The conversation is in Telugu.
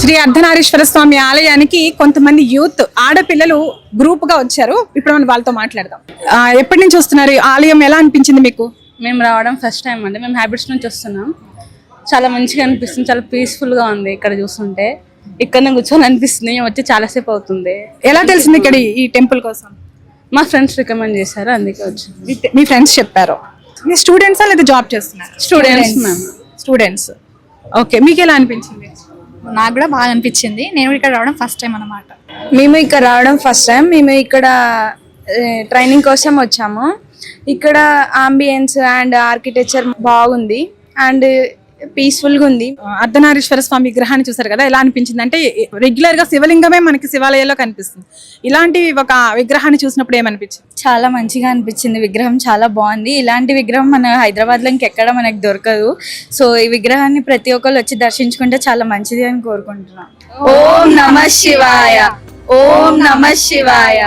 శ్రీ అర్ధనారీశ్వర స్వామి ఆలయానికి కొంతమంది యూత్ ఆడపిల్లలు గ్రూప్ గా వచ్చారు. ఇప్పుడు మనం వాళ్ళతో మాట్లాడదాం. ఎప్పటి నుంచి వస్తున్నారు? ఈ ఆలయం ఎలా అనిపించింది మీకు? మేము రావడం ఫస్ట్ టైం అండి. మేము హ్యాబిట్స్ నుంచి వస్తున్నాం. చాలా మంచిగా అనిపిస్తుంది, చాలా పీస్ఫుల్ గా ఉంది. ఇక్కడ చూస్తుంటే ఇక్కడ కూర్చొని అనిపిస్తుంది. మేము వచ్చి చాలాసేపు అవుతుంది. ఎలా తెలిసింది ఇక్కడ ఈ టెంపుల్ కోసం? మా ఫ్రెండ్స్ రికమెండ్ చేశారు, అందుకే వచ్చి. మీ ఫ్రెండ్స్ చెప్పారు. మీ స్టూడెంట్సా లేదా జాబ్ చేస్తున్నారు? Students ma'am. స్టూడెంట్స్. ఓకే, మీకు ఎలా అనిపించింది? నాకు కూడా బాగా అనిపించింది. నేను ఇక్కడ రావడం ఫస్ట్ టైం అన్నమాట. మేము ఇక్కడ రావడం ఫస్ట్ టైం. మేము ఇక్కడ ట్రైనింగ్ కోసం వచ్చాము. ఇక్కడ ఆంబియన్స్ అండ్ ఆర్కిటెక్చర్ బాగుంది అండ్ పీస్ఫుల్ గా ఉంది. అర్ధనారీశ్వర స్వామి విగ్రహాన్ని చూసారు కదా, ఎలా అనిపించింది? అంటే రెగ్యులర్ గా శివలింగమే మనకి శివాలయంలో కనిపిస్తుంది. ఇలాంటి ఒక విగ్రహాన్ని చూసినప్పుడు ఏమనిపించింది? చాలా మంచిగా అనిపించింది. విగ్రహం చాలా బాగుంది. ఇలాంటి విగ్రహం మన హైదరాబాద్ లో ఇంకెక్కడ మనకు దొరకదు. సో ఈ విగ్రహాన్ని ప్రతి ఒక్కరు వచ్చి దర్శించుకుంటే చాలా మంచిది అని కోరుకుంటున్నాను. ఓం నమః శివాయ. ఓం నమః శివాయ.